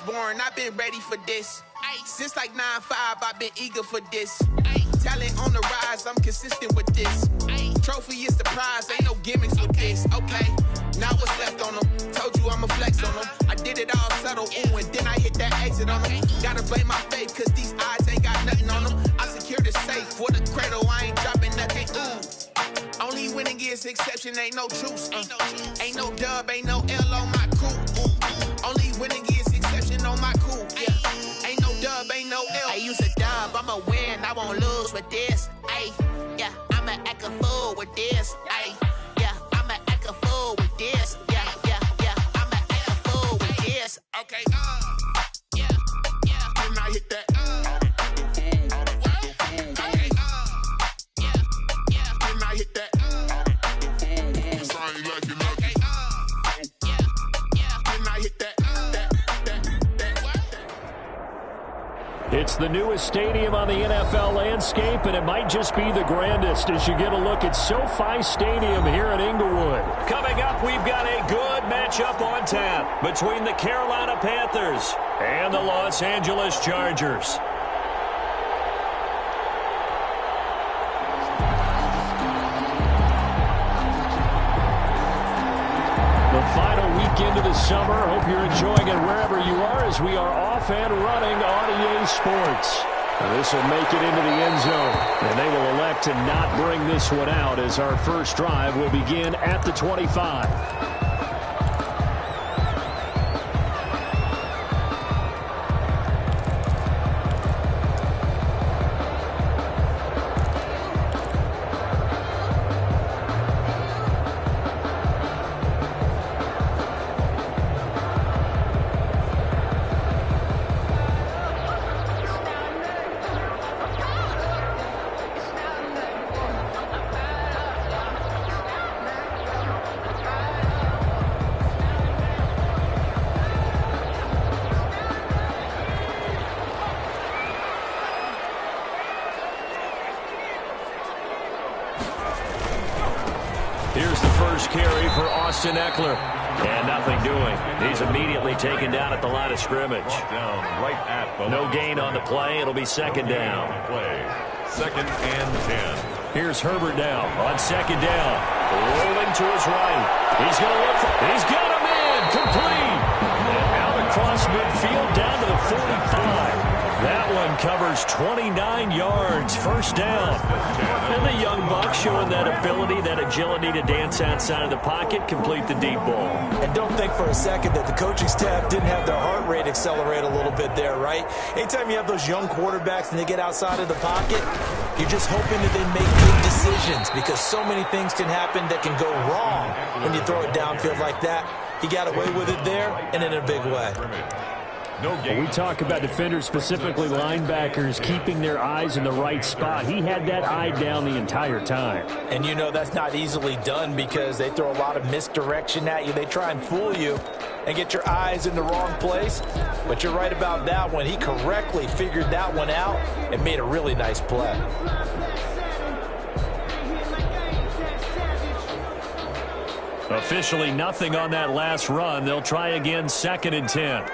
born, I've been ready for this. Since like 9-5, I've been eager for this. Talent on the rise, I'm consistent with this. Trophy is the prize, ain't no gimmicks with this. Okay, now what's left on them? Told you I'ma flex on them. I did it all subtle, ooh, and then I hit that exit on them. Gotta blame my faith, cause these odds ain't got nothing on them. I secured the safe for the cradle, I ain't dropping nothing, ooh. Only winning is exception, ain't no truce. Ain't no dub, ain't no L on my crew. Only winning is exception on my crew, yeah. Ain't no dub, ain't no L. I use a dub, I'ma win, I won't lose with this. Ay, yeah, I'ma act a fool with this. Ay, yeah, I'ma act a fool with this. Yeah, yeah, yeah, I'ma act a fool with this. Okay, yeah, yeah. When I hit that, okay, yeah, yeah. When I hit that, It's the newest stadium on the NFL landscape, and it might just be the grandest as you get a look at SoFi Stadium here in Inglewood. Coming up, we've got a good matchup on tap between the Carolina Panthers and the Los Angeles Chargers. The final weekend of the summer. Hope you're enjoying it wherever you are as we are off and running on EA Sports. This will make it into the end zone, and they will elect to not bring this one out as our first drive will begin at the 25. Here's the first carry for Austin Eckler. And nothing doing. He's immediately taken down at the line of scrimmage. No gain on the play. It'll be second down. Second and 10. Here's Herbert now on second down. Rolling to his right. He's going to look for... He's got him in. Complete. And out across midfield down to the 45. That one covers 29 yards. First down. And the young buck showing that ability, that agility to dance outside of the pocket, complete the deep ball. And don't think for a second that the coaching staff didn't have their heart rate accelerate a little bit there, right? Anytime you have those young quarterbacks and they get outside of the pocket, you're just hoping that they make big decisions because so many things can happen that can go wrong when you throw it downfield like that. He got away with it there and in a big way. When we talk about defenders, specifically linebackers, keeping their eyes in the right spot, he had that eye down the entire time. And you know that's not easily done because they throw a lot of misdirection at you. They try and fool you and get your eyes in the wrong place. But you're right about that one. He correctly figured that one out and made a really nice play. Officially nothing on that last run. They'll try again, second and 10.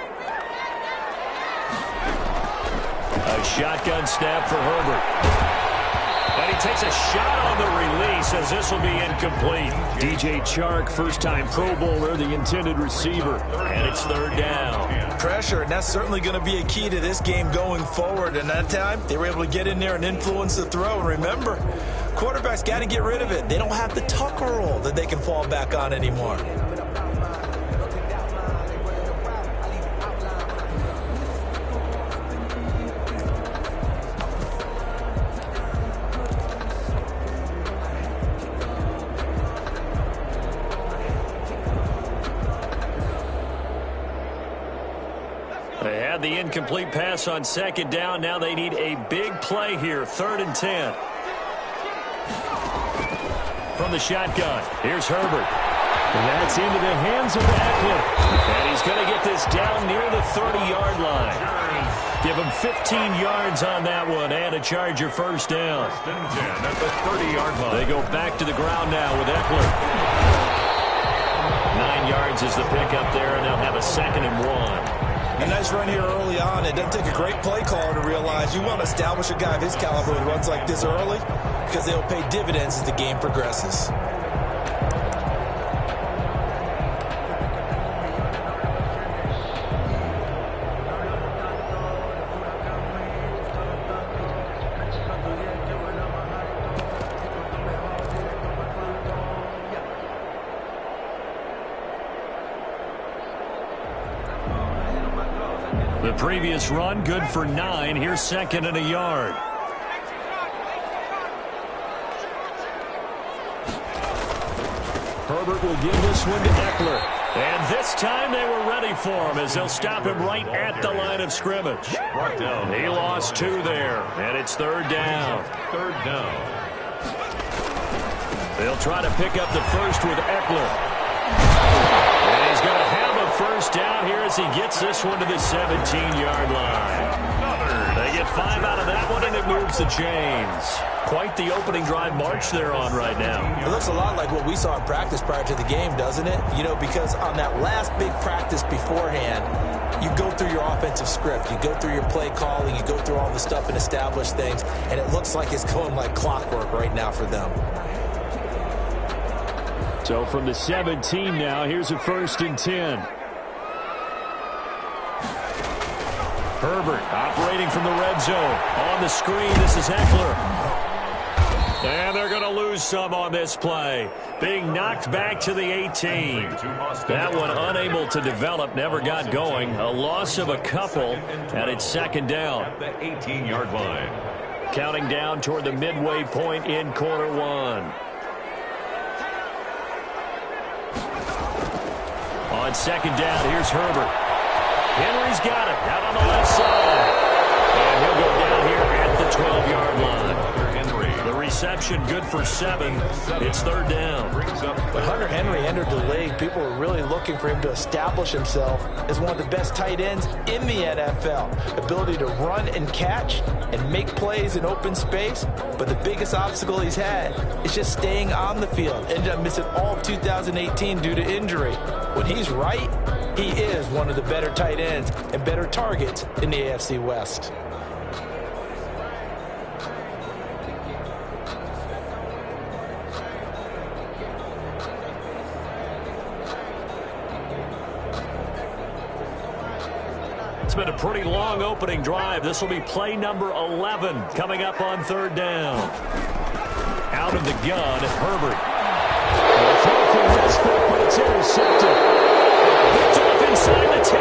A shotgun snap for Herbert. And he takes a shot on the release as this will be incomplete. DJ Chark, first-time Pro Bowler, the intended receiver. And it's third down. Pressure, and that's certainly going to be a key to this game going forward. And that time, they were able to get in there and influence the throw. And remember, quarterbacks got to get rid of it. They don't have the Tucker roll that they can fall back on anymore. They had the incomplete pass on second down. Now they need a big play here, third and 10. From the shotgun, here's Herbert. And that's into the hands of Eckler. And he's going to get this down near the 30-yard line. Give him 15 yards on that one and a Charger first down. At the 30-yard line. They go back to the ground now with Eckler. 9 yards is the pickup there, and they'll have a second and 1. A nice run here early on. It doesn't take a great play caller to realize you want to establish a guy of his caliber who runs like this early because they'll pay dividends as the game progresses. The previous run, good for 9. Here's second and a yard. Herbert will give this one to Eckler. And this time they were ready for him as they'll stop him right at the line of scrimmage. He lost 2 there, and it's third down. Third down. They'll try to pick up the first with Eckler. And he's going to have a first down here as he gets this one to the 17-yard line. They get 5 out of that one, and it moves the chains. Quite the opening drive march they're on right now. It looks a lot like what we saw in practice prior to the game, doesn't it? You know, because on that last big practice beforehand, you go through your offensive script. You go through your play calling. You go through all the stuff and establish things. And it looks like it's going like clockwork right now for them. So from the 17 now, here's a 1st and 10. Herbert operating from the red zone. On the screen, this is Eckler. And they're going to lose some on this play. Being knocked back to the 18. That one unable to develop, never got going. A loss of a couple, and it's second down. At the 18-yard line. Counting down toward the midway point in quarter 1. On second down, here's Herbert. Henry's got it out on the left side. And he'll go down here at the 12-yard line. The reception good for 7. It's third down. When Hunter Henry entered the league, people were really looking for him to establish himself as one of the best tight ends in the NFL. Ability to run and catch and make plays in open space. But the biggest obstacle he's had is just staying on the field. Ended up missing all of 2018 due to injury. When he's right, he is one of the better tight ends and better targets in the AFC West. It's been a pretty long opening drive. This will be play number 11 coming up on third down. Out of the gun, Herbert. Throw for Westbrook, but it's intercepted. Picked off inside the 10.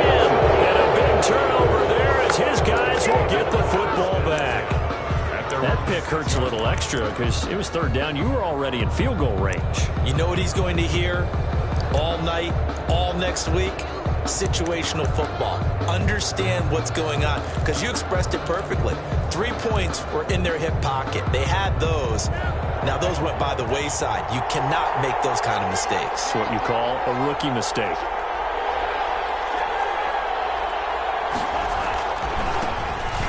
And a big turnover there as his guys will get the football back. That pick hurts a little extra because it was third down. You were already in field goal range. You know what he's going to hear all night, all next week? Situational football. Understand what's going on, because you expressed it perfectly. 3 points were in their hip pocket. They had those. Now those went by the wayside. You cannot make those kind of mistakes. It's what you call a rookie mistake.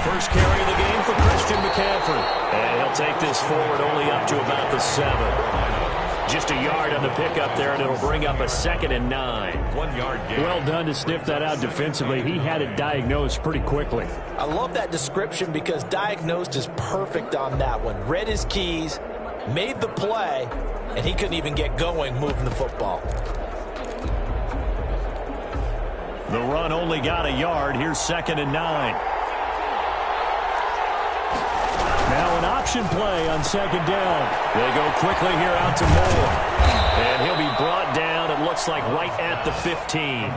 First carry of the game for Christian McCaffrey. And he'll take this forward only up to about the 7. Just a yard on the pickup there, and it'll bring up a 2nd and 9. 1 yard gain. Well done to sniff that out defensively. He had it diagnosed pretty quickly. I love that description because diagnosed is perfect on that one. Read his keys, made the play, and he couldn't even get going moving the football. The run only got a yard. Here's 2nd and 9. Now an option play on 2nd down. They go quickly here out to Moore. And he'll be brought down, it looks like, right at the 15.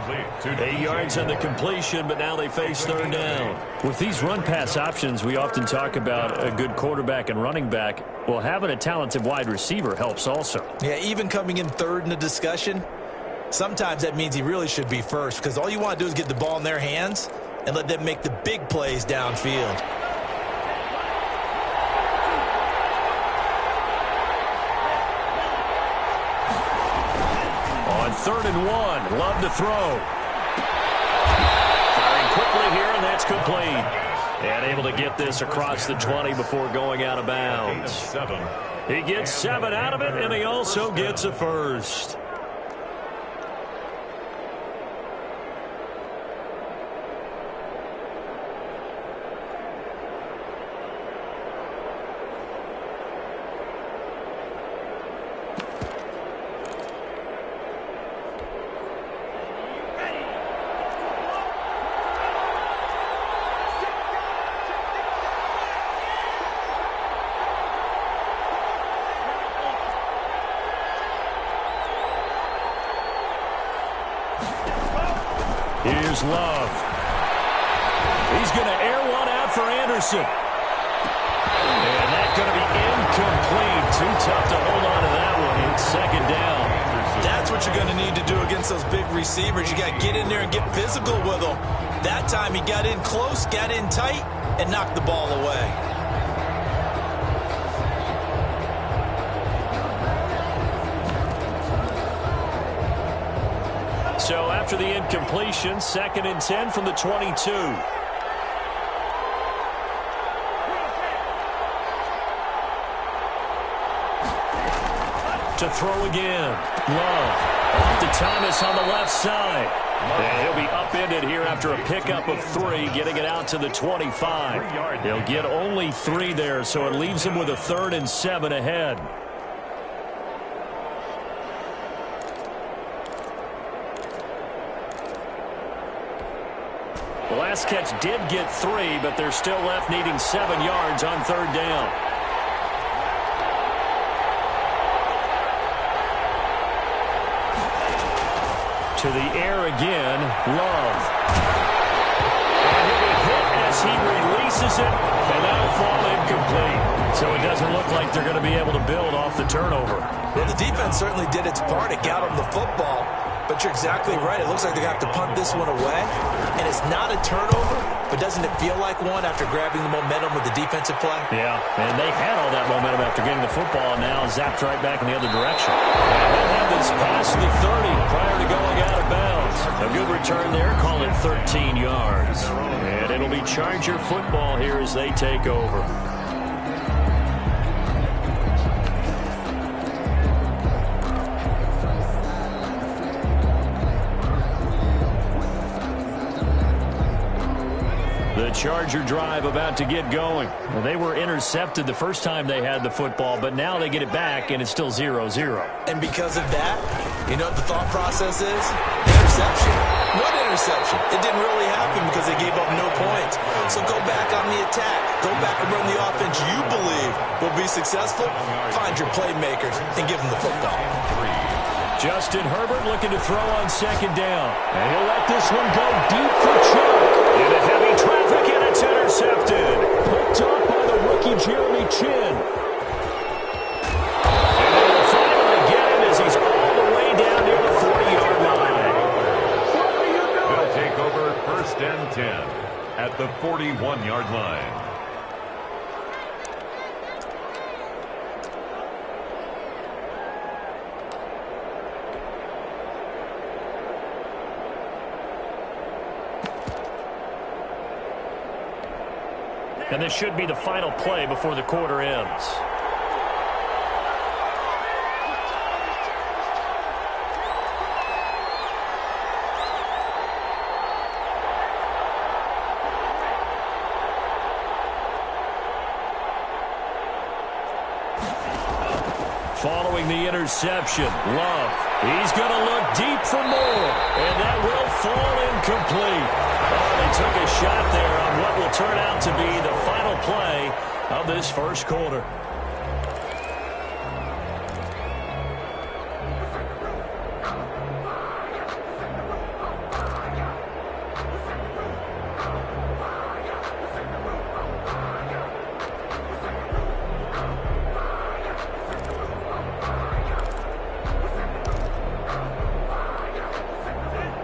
8 yards on the completion, but now they face third down. With these run-pass options, we often talk about a good quarterback and running back. Well, having a talented wide receiver helps also. Yeah, even coming in third in the discussion, sometimes that means he really should be first, because all you want to do is get the ball in their hands and let them make the big plays downfield. On 3rd and 1, Love to throw. Firing quickly here, and that's complete. And able to get this across the 20 before going out of bounds. He gets 7 out of it, and he also gets a first. Here's Love. He's going to air one out for Anderson. And that's going to be incomplete. Too tough to hold on to that one. It's second down. That's what you're going to need to do against those big receivers. You got to get in there and get physical with them. That time he got in close, got in tight, and knocked the ball away. So after the incompletion, 2nd and 10 from the 22. To throw again. Love. Off to Thomas on the left side. And he'll be upended here after a pickup of 3, getting it out to the 25. He'll get only 3 there, so it leaves him with a 3rd and 7 ahead. The last catch did get 3, but they're still left needing 7 yards on 3rd down. To the air again, Love. And he'll be hit as he releases it, and that'll fall incomplete. So it doesn't look like they're going to be able to build off the turnover. Well, the defense certainly did its part. It got them the football. But you're exactly right. It looks like they're going to have to punt this one away. And it's not a turnover, but doesn't it feel like one after grabbing the momentum with the defensive play? Yeah, and they had all that momentum after getting the football, and now zapped right back in the other direction. And they'll have this past the 30 prior to going out of bounds. A good return there, call it 13 yards. And it'll be Charger football here as they take over. The Charger drive about to get going. Well, they were intercepted the first time they had the football, but now they get it back, and it's still 0-0. And because of that, you know what the thought process is? Interception. What interception? It didn't really happen because they gave up no points. So go back on the attack. Go back and run the offense you believe will be successful. Find your playmakers and give them the football. Justin Herbert looking to throw on 2nd down. And he'll let this one go deep for Chuck. Into heavy traffic, and it's intercepted. Picked up by the rookie Jeremy Chin. And they'll finally get him as he's all the way down near the 40-yard line. They'll take over 1st and 10 at the 41-yard line. And this should be the final play before the quarter ends. Following the interception, Love. He's going to look deep for more, and that will fall incomplete. Oh, they took a shot there on what will turn out to be the final play of this first quarter.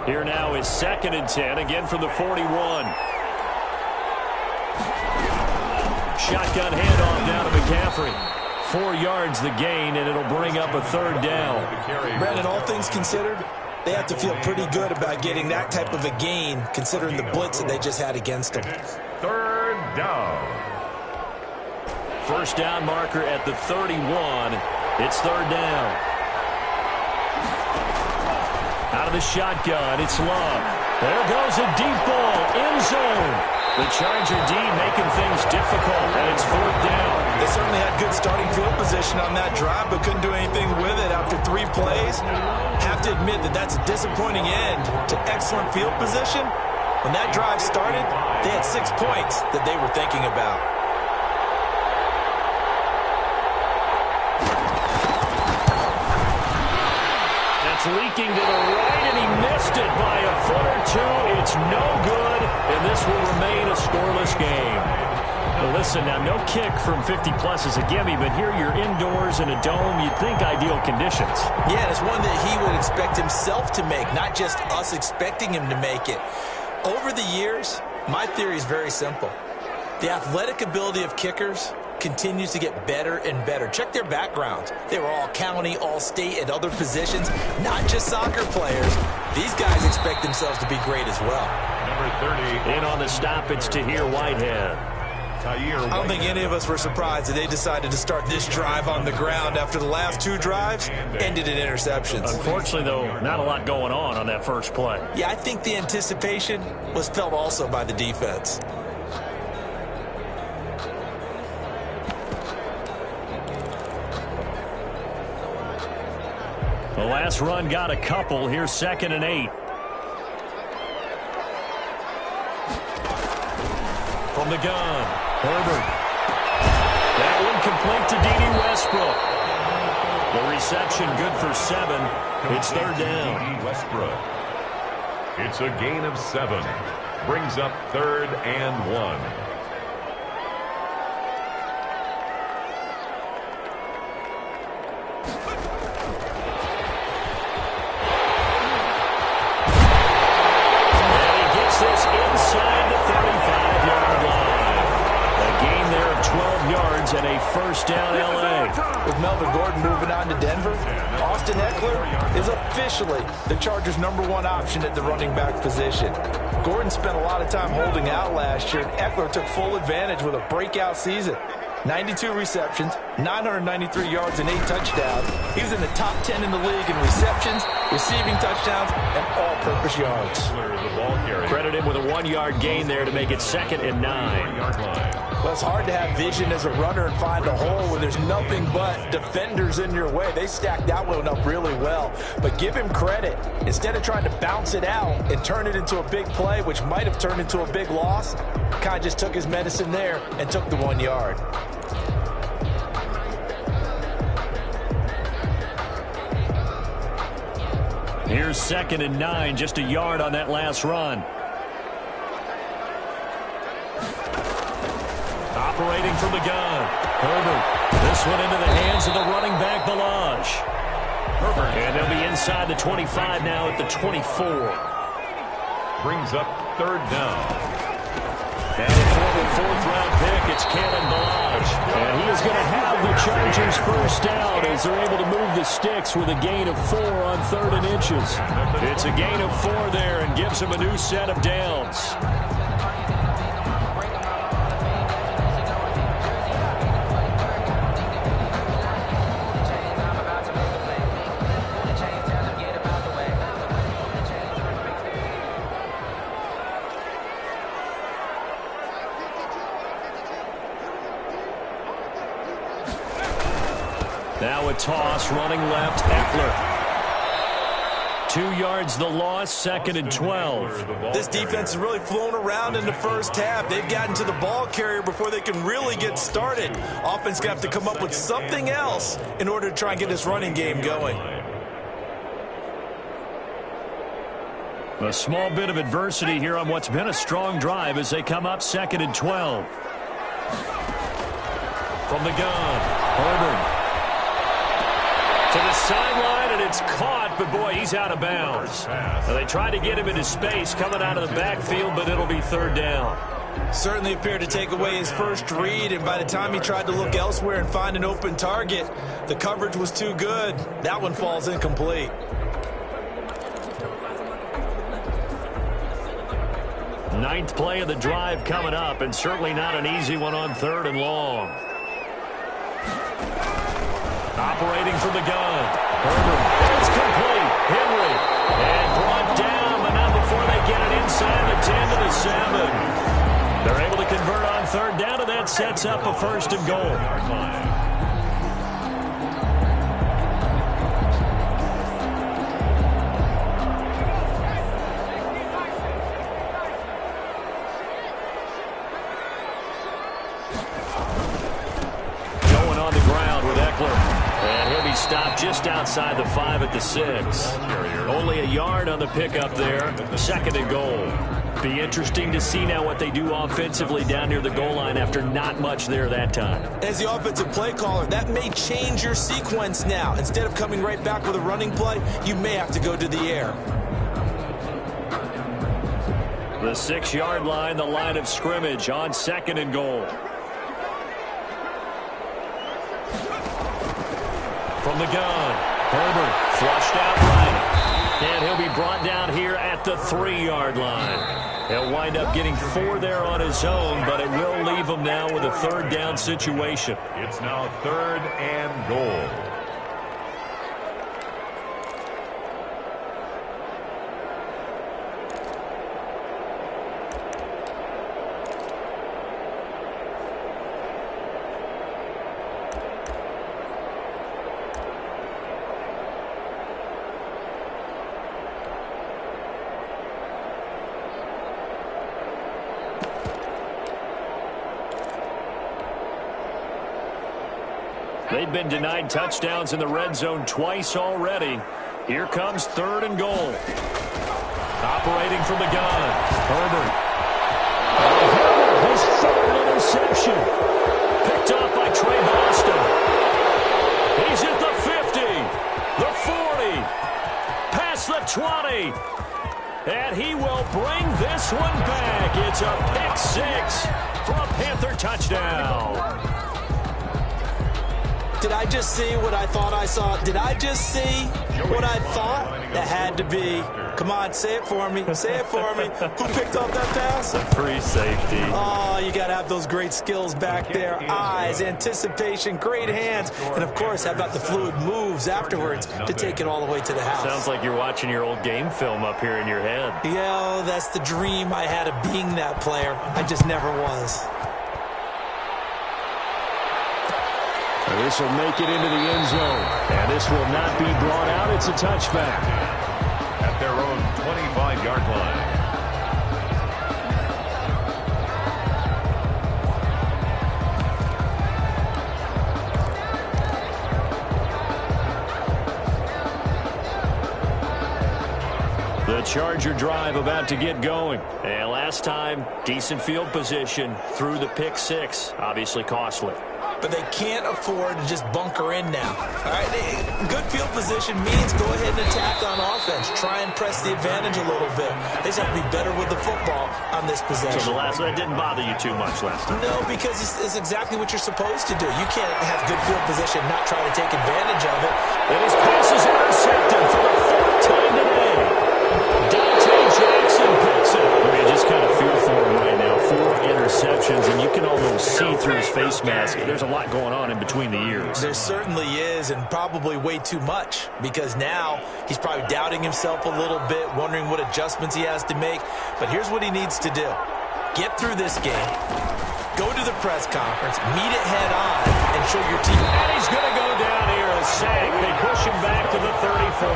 Here now is 2nd and 10, again from the 41. Shotgun handoff down to McCaffrey. 4 yards the gain, and it'll bring up a 3rd down. Brandon, all things considered, they have to feel pretty good about getting that type of a gain, considering the blitz that they just had against them. 3rd down. First down marker at the 31. It's 3rd down. Out of the shotgun, it's Love. There goes a deep ball, end zone. The Charger D making things difficult, and it's 4th down. They certainly had good starting field position on that drive, but couldn't do anything with it after 3 plays. Have to admit that that's a disappointing end to excellent field position. When that drive started, they had 6 points that they were thinking about. Leaking to the right, and he missed it by a foot or two. It's no good, and this will remain a scoreless game. Well, listen, now no kick from 50-plus is a gimme, but here you're indoors in a dome. You'd think ideal conditions. Yeah, and it's one that he would expect himself to make, not just us expecting him to make it. Over the years, my theory is very simple. The athletic ability of kickers continues to get better and better. Check their backgrounds. They were all county, all state, at other positions, not just soccer players. These guys expect themselves to be great as well. Number 30. In on the stoppage to hear Whitehead. I don't think any of us were surprised that they decided to start this drive on the ground after the last two drives ended in interceptions. Unfortunately, though, not a lot going on that first play. Yeah, I think the anticipation was felt also by the defense. The last run got a couple. Here's 2nd and 8. From the gun, Herbert. That one complete to D.D. Westbrook. The reception good for 7. It's 3rd down. D.D. Westbrook. It's a gain of 7. Brings up 3rd and 1. And a first down, L.A. With Melvin Gordon moving on to Denver, Austin Eckler is officially the Chargers' #1 option at the running back position. Gordon spent a lot of time holding out last year, and Eckler took full advantage with a breakout season. 92 receptions, 993 yards, and 8 touchdowns. He was in the top 10 in the league in receptions, receiving touchdowns, and all-purpose yards. Credit him with a 1-yard gain there to make it 2nd and 9. Well, it's hard to have vision as a runner and find a hole when there's nothing but defenders in your way. They stacked that one up really well. But give him credit. Instead of trying to bounce it out and turn it into a big play, which might have turned into a big loss, kind of just took his medicine there and took the 1 yard. Here's 2nd and 9, just a yard on that last run. Operating from the gun, Herbert. This one into the hands of the running back, Balaj. Herbert. And they'll be inside the 25 now at the 24. Brings up 3rd down. And a former 4th-round pick, it's Kalen Balaj. And he is going to have the Chargers first down as they're able to move the sticks with a gain of 4 on 3rd and inches. It's a gain of 4 there and gives them a new set of downs. Now a toss, running left, Eckler. 2 yards the loss, 2nd and 12. This defense is really flown around in the first half. They've gotten to the ball carrier before they can really get started. Offense got to come up with something else in order to try and get this running game going. A small bit of adversity here on what's been a strong drive as they come up 2nd and 12. From the gun, Herbert. To the sideline, and it's caught, but boy, he's out of bounds. Now, they tried to get him into space coming out of the backfield, but it'll be 3rd down. Certainly appeared to take away his first read, and by the time he tried to look elsewhere and find an open target, the coverage was too good. That one falls incomplete. Ninth play of the drive coming up, and certainly not an easy one on 3rd and long. Operating from the gun. Herbert. It's complete. Henry. And brought down, but not before they get it inside the 10 to the 7. They're able to convert on 3rd down, and that sets up a 1st and goal. Going on the ground with Eckler. And he'll be stopped just outside the 5 at the 6. Only a yard on the pickup there. 2nd and goal. Be interesting to see now what they do offensively down near the goal line after not much there that time. As the offensive play caller, that may change your sequence now. Instead of coming right back with a running play, you may have to go to the air. The 6-yard line, the line of scrimmage on 2nd and goal. From the gun, Herbert flushed out right. And he'll be brought down here at the 3-yard line. He'll wind up getting 4 there on his own, but it will leave him now with a 3rd down situation. It's now 3rd and goal. They've been denied touchdowns in the red zone twice already. Here comes 3rd and goal. Operating from the gun, Herbert. Herbert, his 3rd interception. Picked off by Trey Boston. He's at the 50, the 40, past the 20. And he will bring this one back. It's a pick 6 for a Panther touchdown. Did I just see what I thought I saw? Did I just see what I thought? That had to be. Come on, say it for me. Say it for me. Who picked up that pass? Free safety. Oh, you got to have those great skills back there. Eyes, anticipation, great hands. And, of course, how about the fluid moves afterwards to take it all the way to the house? Sounds like you're watching your old game film up here in your head. Yeah, that's the dream I had of being that player. I just never was. This will make it into the end zone. And this will not be brought out. It's a touchback. At their own 25-yard line. The Charger drive about to get going. And last time, decent field position through the pick 6. Obviously costly. But they can't afford to just bunker in now. All right, good field position means go ahead and attack on offense. Try and press the advantage a little bit. They just have to be better with the football on this possession. So the last one didn't bother you too much last time? No, because it's exactly what you're supposed to do. You can't have good field position and not try to take advantage of it. And his pass is intercepted for the 4th time today. Dante Jackson picks it. I mean, just kind of feel for him right now. 4 interceptions, and you can almost see through his face mask. There's a lot going on in between the ears. There certainly is, and probably way too much, because now he's probably doubting himself a little bit, wondering what adjustments he has to make. But here's what he needs to do. Get through this game, go to the press conference, meet it head on, and show your team. And he's going to go down here, a sack. They push him back to the 34.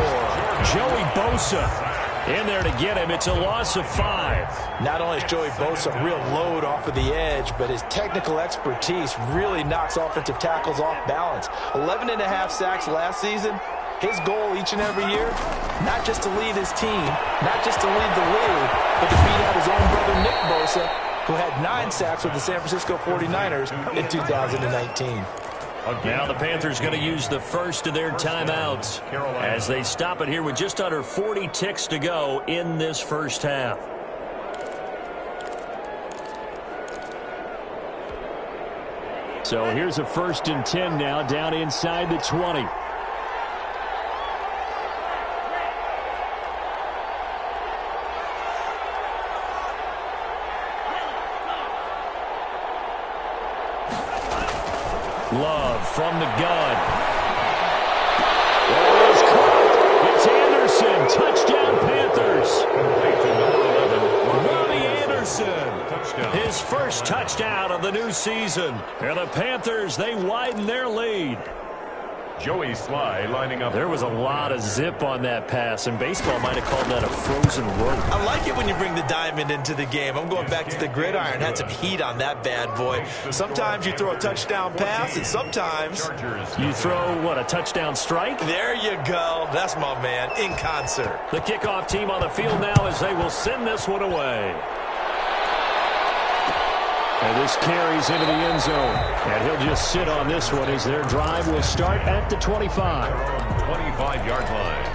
Joey Bosa in there to get him. It's a loss of 5. Not only is Joey Bosa a real load off of the edge, but his technical expertise really knocks offensive tackles off balance. 11.5 sacks last season. His goal each and every year, not just to lead his team, not just to lead the league, but to beat out his own brother Nick Bosa, who had 9 sacks with the San Francisco 49ers in 2019. Now the Panthers going to use the first of their timeouts as they stop it here with just under 40 ticks to go in this first half. So here's a 1st and 10 now down inside the 20. Love from the gun. It is caught. It's Anderson. Touchdown, Panthers. Robbie Anderson. Touchdown. His first touchdown of the new season. And the Panthers, they widen their lead. Joey Sly lining up. There was a lot of zip on that pass, and baseball might have called that a frozen rope. I like it when you bring the diamond into the game. I'm going back to the gridiron. Had some heat on that bad boy. Sometimes you throw a touchdown pass, and sometimes you throw, what, a touchdown strike? There you go. That's my man, in concert. The kickoff team on the field now as they will send this one away. And this carries into the end zone. And he'll just sit on this one as their drive will start at the 25. 25-yard line.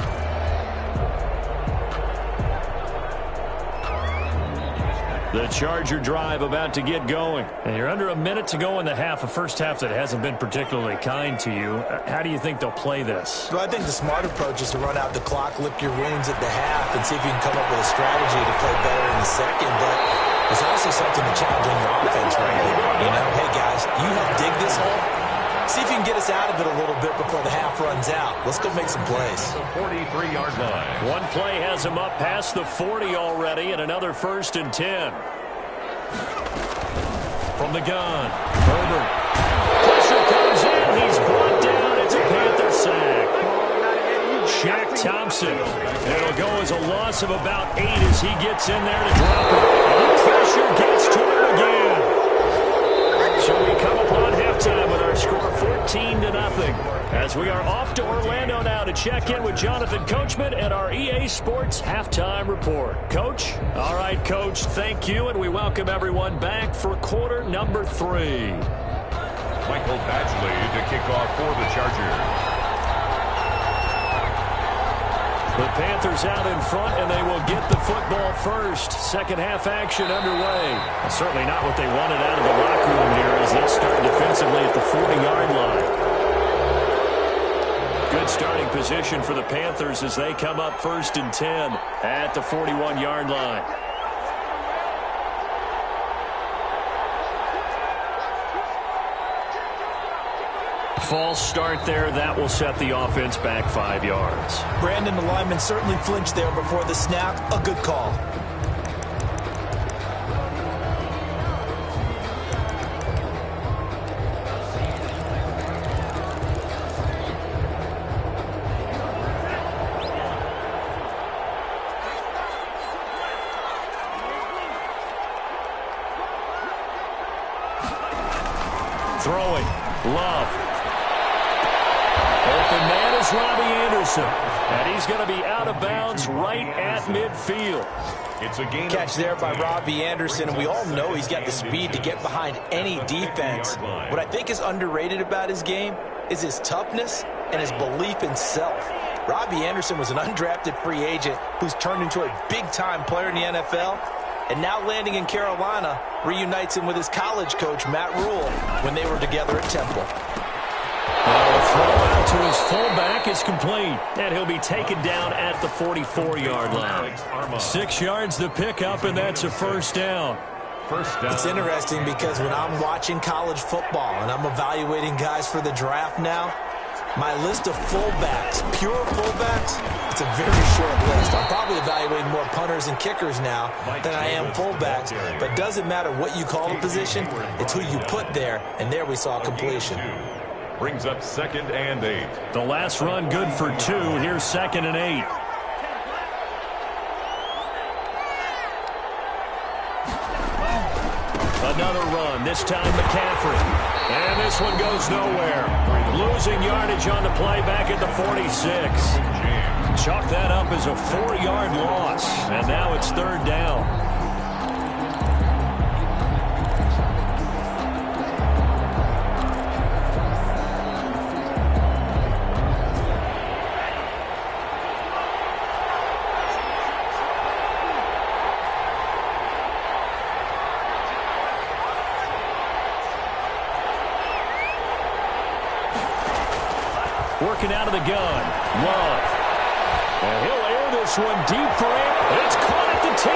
The Charger drive about to get going. And you're under a minute to go in the half, a first half that hasn't been particularly kind to you. How do you think they'll play this? Well, I think the smart approach is to run out the clock, lick your wounds at the half, and see if you can come up with a strategy to play better in the second. But there's also something to challenging your offense right here. You know, hey, guys, you help dig this hole. See if you can get us out of it a little bit before the half runs out. Let's go make some plays. The 43-yard line. One play has him up past the 40 already, and another 1st and 10. From the gun, Herbert. Pressure comes in. He's brought down. It's a Panther sack. Shaq Thompson. It'll go as a loss of about 8 as he gets in there to drop it. And pressure gets to him again. So we come upon halftime with our score 14-0 as we are off to Orlando now to check in with Jonathan Coachman at our EA Sports Halftime Report. Coach? All right, Coach, thank you, and we welcome everyone back for quarter number 3. Michael Badgley to kick off for the Chargers. The Panthers out in front, and they will get the football first. Second half action underway. Certainly not what they wanted out of the locker room here as they start defensively at the 40-yard line. Good starting position for the Panthers as they come up 1st and 10 at the 41-yard line. False start there. That will set the offense back 5 yards. Brandon, the lineman, certainly flinched there before the snap. A good call. Throwing. Love. Open man is Robbie Anderson. And he's going to be out of bounds right at midfield. It's a gain catch there by Robbie Anderson, and we all know he's got the speed to get behind any defense. What I think is underrated about his game is his toughness and his belief in self. Robbie Anderson was an undrafted free agent who's turned into a big-time player in the NFL, and now landing in Carolina reunites him with his college coach, Matt Rule, when they were together at Temple. The throw out to his fullback is complete, and he'll be taken down at the 44-yard line. 6 yards to pick up, and that's a first down. It's interesting because when I'm watching college football and I'm evaluating guys for the draft now, my list of fullbacks, pure fullbacks, it's a very short list. I'm probably evaluating more punters and kickers now than I am fullbacks. But it doesn't matter what you call the position, it's who you put there, and there we saw completion. Brings up 2nd and 8. The last run good for 2. Here's 2nd and 8. Another run, this time McCaffrey. And this one goes nowhere. Losing yardage on the play back at the 46. Chalk that up as a 4-yard loss. And now it's 3rd down. Working out of the gun. Love. And he'll air this one deep for him. It's caught at the 10.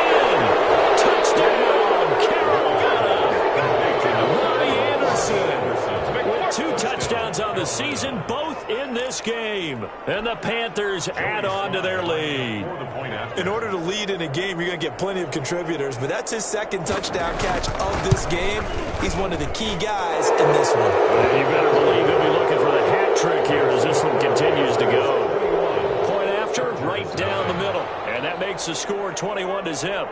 Touchdown, Carolina. Robbie Anderson with 2 touchdowns on the season, both in this game. And the Panthers add on to their lead. In order to lead in a game, you're going to get plenty of contributors, but that's his 2nd touchdown catch of this game. He's one of the key guys in this one. And you better believe he'll be looking for the hat trick here as this one continues to go. Point after, right down the middle. And that makes the score 21-0.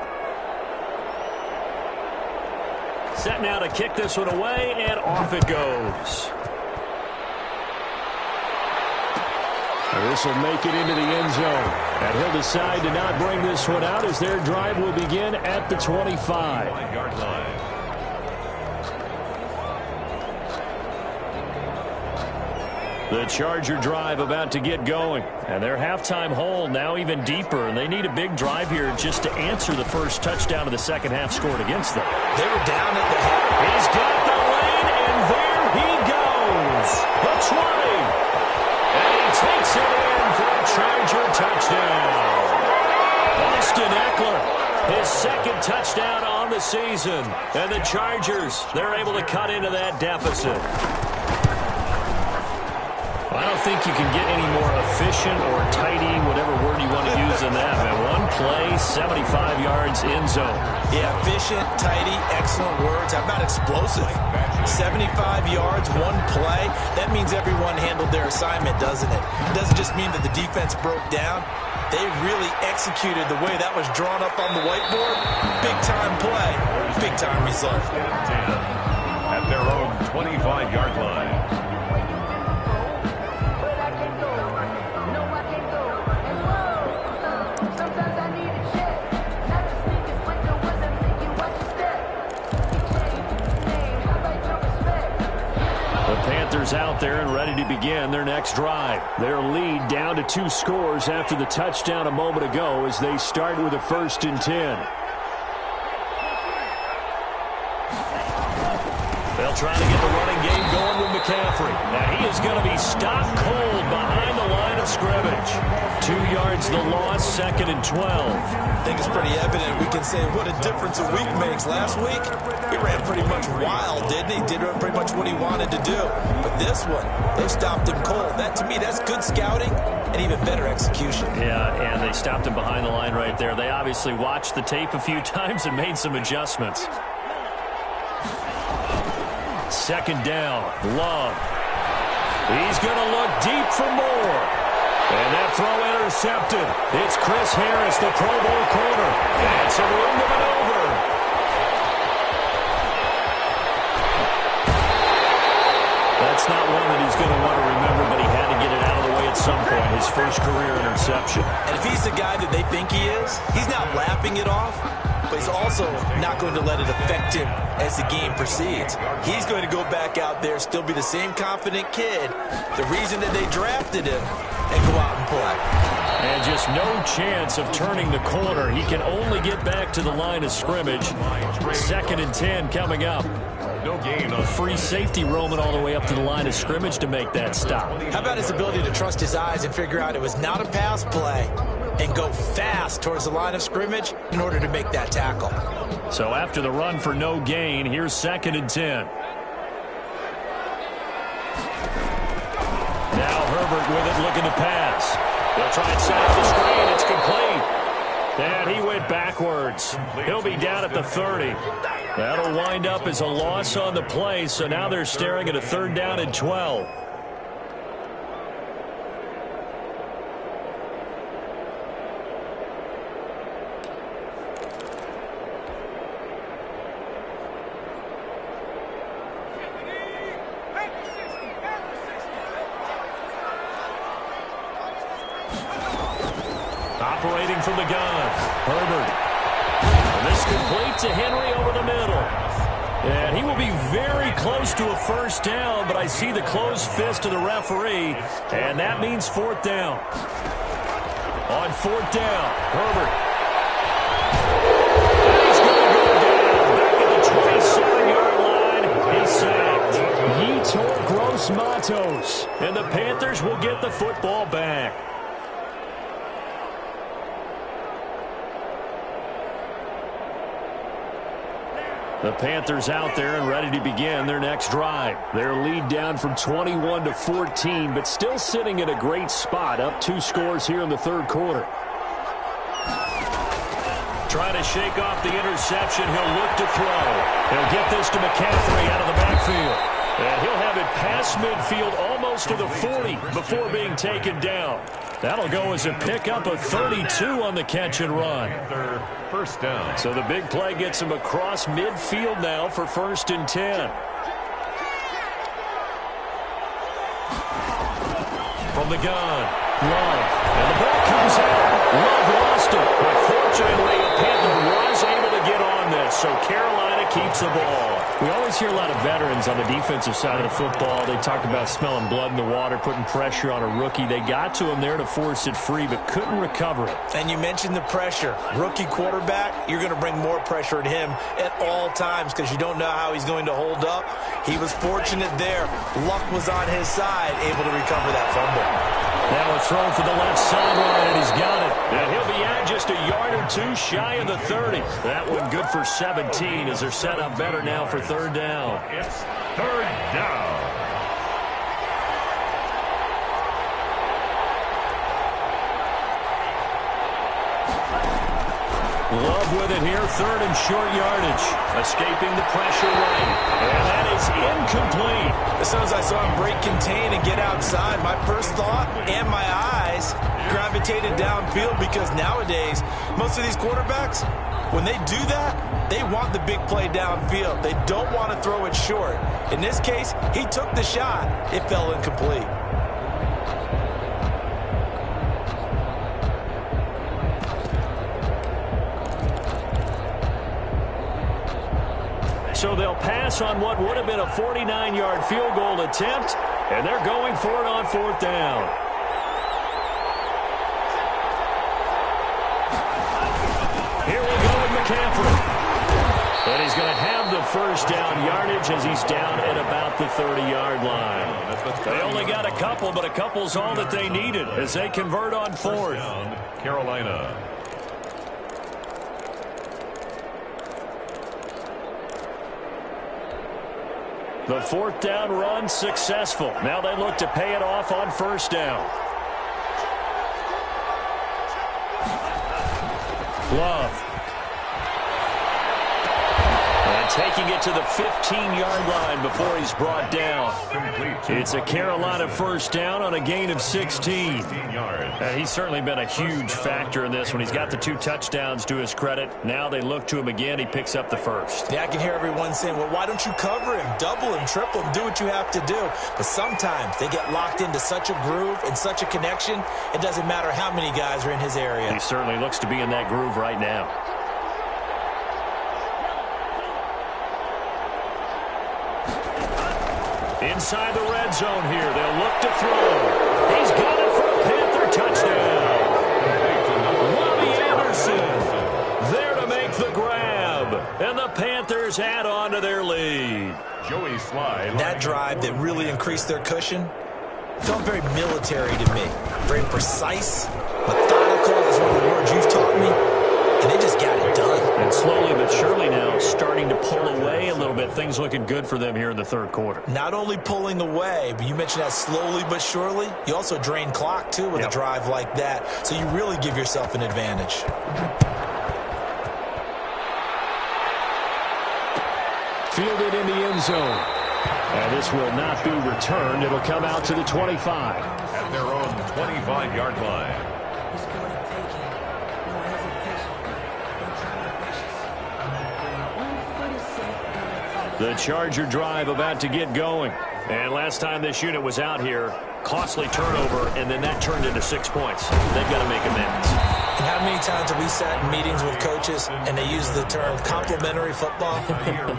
Set now to kick this one away, and off it goes. And this will make it into the end zone. And he'll decide to not bring this one out as their drive will begin at the 25-yard line. The Charger drive about to get going. And their halftime hole now even deeper. And they need a big drive here just to answer the first touchdown of the second half scored against them. They were down at the half. He's got the lane, and there he goes. The 20. And he takes it in for a Charger touchdown. Austin Eckler, his second touchdown on the season. And the Chargers, they're able to cut into that deficit. I don't think you can get any more efficient or tidy, whatever word you want to use in that. Man, one play, 75 yards in zone. Yeah, efficient, tidy, excellent words. How about explosive? 75 yards, one play. That means everyone handled their assignment, doesn't it? It doesn't just mean that the defense broke down. They really executed the way that was drawn up on the whiteboard. Big-time play, big-time result. At their own 25-yard line. Out there and ready to begin their next drive. Their lead down to 2 scores after the touchdown a moment ago as they start with a 1st and 10. They'll try to get the running game going with McCaffrey. Now he is going to be stopped cold behind the line of scrimmage. 2 yards the loss, 2nd and 12. I think it's pretty evident. We can say what a difference a week makes. Last week, he ran pretty much wild, didn't he? Did pretty much what he wanted to do. But this one, they stopped him cold. That, to me, that's good scouting and even better execution. Yeah, and they stopped him behind the line right there. They obviously watched the tape a few times and made some adjustments. 2nd down, Love. He's going to look deep for more. And that throw intercepted. It's Chris Harris, the Pro Bowl corner. And some room to maneuver. That's not one that he's going to want to remember, but he had to get it out of the way at some point. His first career interception. And if he's the guy that they think he is, he's not laughing it off, but he's also not going to let it affect him as the game proceeds. He's going to go back out there, still be the same confident kid, the reason that they drafted him, and go out and play. And just no chance of turning the corner. He can only get back to the line of scrimmage. 2nd and 10 coming up. No gain. A free safety roaming all the way up to the line of scrimmage to make that stop. How about his ability to trust his eyes and figure out it was not a pass play and go fast towards the line of scrimmage in order to make that tackle. So after the run for no gain, here's 2nd and 10. Now Herbert with it, looking to pass. They'll try and set up the screen. It's complete. And he went backwards. He'll be down at the 30. That'll wind up as a loss on the play, so now they're staring at a 3rd down and 12. Operating from the gun, Herbert. And this complete to Henry over the middle. And he will be very close to a 1st down, but I see the closed fist of the referee, and that means 4th down. On 4th down, Herbert. And he's going to go down back at the 27-yard line. He's sacked. Yetur Gross-Matos. And the Panthers will get the football back. The Panthers out there and ready to begin their next drive. Their lead down from 21 to 14, but still sitting in a great spot, up 2 scores here in the 3rd quarter. Trying to shake off the interception. He'll look to throw. He'll get this to McCaffrey out of the backfield. And he'll have it past midfield almost to the 40 before being taken down. That'll go as a pickup of 32 on the catch and run. First down. So the big play gets him across midfield now for 1st and 10. From the gun, Love. And the ball comes out. Love lost it. But fortunately, Panther was able to get on this. So Carolina keeps the ball. We always hear a lot of veterans on the defensive side of the football. They talk about smelling blood in the water, putting pressure on a rookie. They got to him there to force it free, but couldn't recover it. And you mentioned the pressure. Rookie quarterback, you're going to bring more pressure at him at all times because you don't know how he's going to hold up. He was fortunate there. Luck was on his side, able to recover that fumble. Now a throw for the left sideline, and he's got it. And he'll be at just a yard or two shy of the 30. That one good for 17 as they're set up better now for 3rd down. It's 3rd down. Love with it here, 3rd and short yardage. Escaping the pressure right. And that is incomplete. As soon as I saw him break contain and get outside, my first thought and my eyes gravitated downfield because nowadays, most of these quarterbacks, when they do that, they want the big play downfield. They don't want to throw it short. In this case, he took the shot. It fell incomplete. So they'll pass on what would have been a 49-yard field goal attempt, and they're going for it on 4th down. Here we go with McCaffrey. And he's going to have the 1st down yardage as he's down at about the 30-yard line. They only got a couple, but a couple's all that they needed as they convert on 4th. Down, Carolina. The 4th down run successful. Now they look to pay it off on 1st down. Love. And taking it to the 15-yard line before he's brought down. It's a Carolina 1st down on a gain of 16. He's certainly been a huge factor in this when he's got the 2 touchdowns to his credit. Now they look to him again. He picks up the 1st. Yeah, I can hear everyone saying, well, why don't you cover him, double him, triple him, do what you have to do. But sometimes they get locked into such a groove and such a connection, it doesn't matter how many guys are in his area. He certainly looks to be in that groove right now. Inside the red zone here. They'll look to throw. He's got it for a Panther touchdown. Robbie Anderson there to make the grab. And the Panthers add on to their lead. Joey Sly. That drive that really increased their cushion felt very military to me. Very precise, methodical is one of the words you've taught me. And they just got it done. And slowly but surely now starting to pull away a little bit. Things looking good for them here in the 3rd quarter. Not only pulling away, but you mentioned that slowly but surely. You also drain clock, too, with a drive like that. So you really give yourself an advantage. Fielded in the end zone. And this will not be returned. It'll come out to the 25. At their own 25-yard line. The Charger drive about to get going. And last time this unit was out here, costly turnover, and then that turned into 6 points. They've got to make amends. And how many times have we sat in meetings with coaches and they use the term complementary football?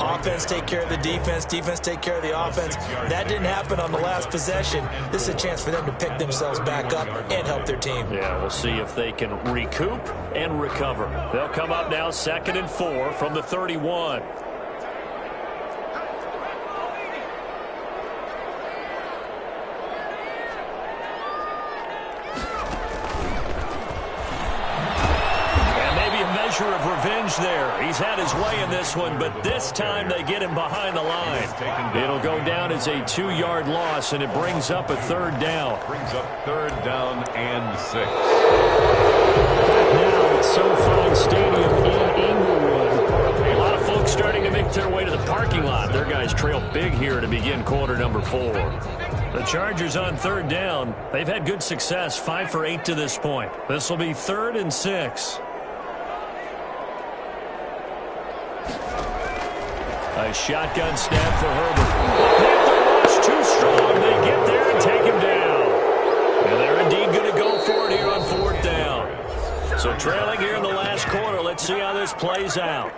Offense take care of the defense, defense take care of the offense. That didn't happen on the last possession. This is a chance for them to pick themselves back up and help their team. Yeah, we'll see if they can recoup and recover. They'll come up now 2nd and 4 from the 31. Of revenge there. He's had his way in this one, but this time they get him behind the line. It'll go down as a 2-yard loss, and it brings up a 3rd down. Brings up 3rd down and 6. Now at SoFi Stadium in Inglewood. A lot of folks starting to make their way to the park parking lot. Their guys trail big here to begin quarter number 4. The Chargers on third down. They've had good success, 5 for 8 to this point. This will be 3rd and 6. A shotgun snap for Herbert. Panther rush too strong. They get there and take him down. And they're indeed going to go for it here on 4th down. So trailing here in the last quarter. Let's see how this plays out.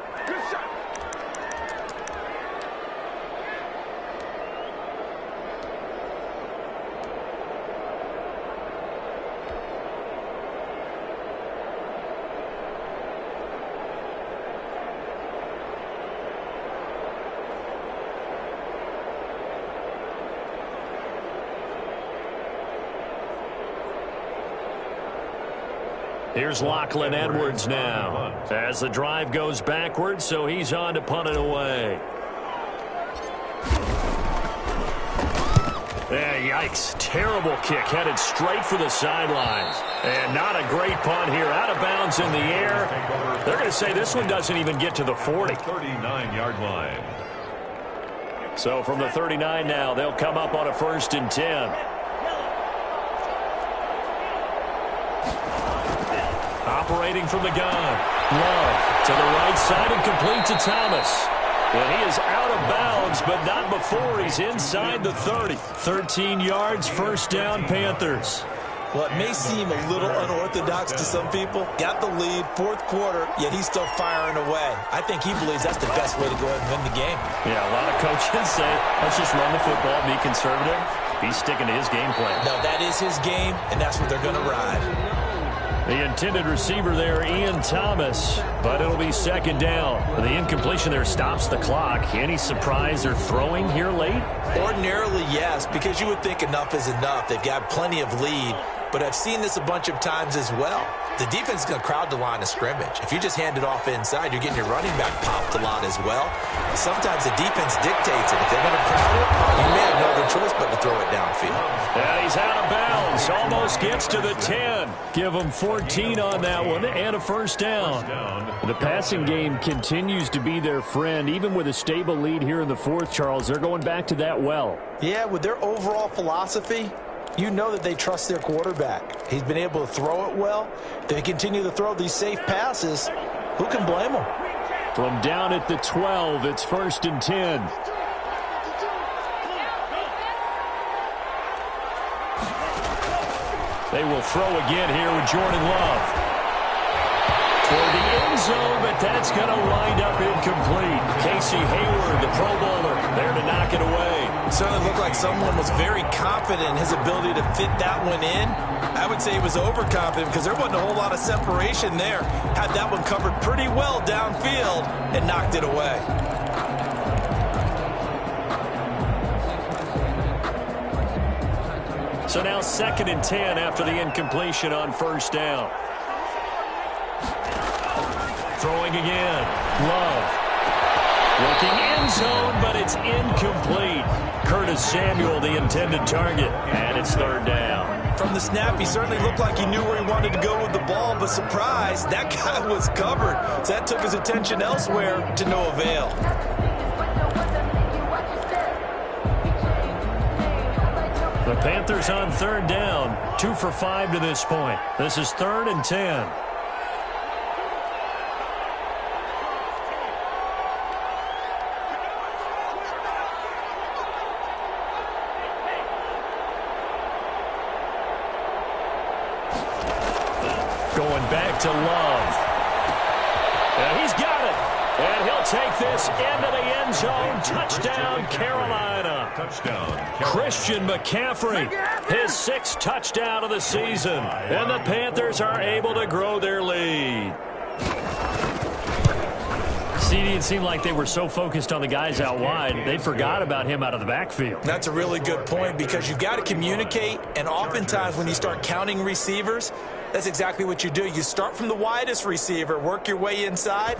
Here's Lachlan Edwards now as the drive goes backwards, so he's on to punt it away. Yikes. Terrible kick headed straight for the sidelines. And not a great punt here. Out of bounds in the air. They're going to say this one doesn't even get to the 40. 39-yard line. So from the 39 now, they'll come up on a 1st and 10. Operating from the gun. Love to the right side and complete to Thomas. And he is out of bounds, but not before he's inside the 30. 13 yards, 1st down, Panthers. Well, it may seem a little unorthodox to some people. Got the lead, 4th quarter, yet he's still firing away. I think he believes that's the best way to go ahead and win the game. Yeah, a lot of coaches say, let's just run the football, be conservative. He's sticking to his game plan. No, that is his game, and that's what they're going to ride. The intended receiver there, Ian Thomas, but it'll be 2nd down. The incompletion there stops the clock. Any surprise they're throwing here late? Ordinarily, yes, because you would think enough is enough. They've got plenty of lead, but I've seen this a bunch of times as well. The defense is going to crowd the line of scrimmage. If you just hand it off inside, you're getting your running back popped a lot as well. Sometimes the defense dictates it. If they're going to crowd it, you may have no other choice but to throw it downfield. And he's out of bounds. Almost gets to the 10. Give him 14 on that one and a 1st down. The passing game continues to be their friend. Even with a stable lead here in the 4th, Charles, they're going back to that well. Yeah, with their overall philosophy, you know that they trust their quarterback. He's been able to throw it well. They continue to throw these safe passes. Who can blame them? From down at the 12, it's 1st and 10. They will throw again here with Jordan Love. Toward the end zone, but that's going to wind up incomplete. Casey Hayward, the Pro Bowler, there to knock it away. It certainly looked like someone was very confident in his ability to fit that one in. I would say he was overconfident because there wasn't a whole lot of separation there. Had that one covered pretty well downfield and knocked it away. So now 2nd and 10 after the incompletion on 1st down. Throwing again. Love. Looking end zone, but it's incomplete. Curtis Samuel, the intended target, and it's 3rd down. From the snap, he certainly looked like he knew where he wanted to go with the ball, but surprise, that guy was covered. So that took his attention elsewhere to no avail. The Panthers on 3rd down, 2 for 5 to this point. This is 3rd and 10. Going back to Love. And he's got it. And he'll take this into the end zone. Touchdown, Carolina. Touchdown, Christian McCaffrey, his 6th touchdown of the season. And the Panthers are able to grow their lead. CD, it seemed like they were so focused on the guys out wide, they forgot about him out of the backfield. That's a really good point because you've got to communicate, and oftentimes when you start counting receivers, that's exactly what you do. You start from the widest receiver, work your way inside.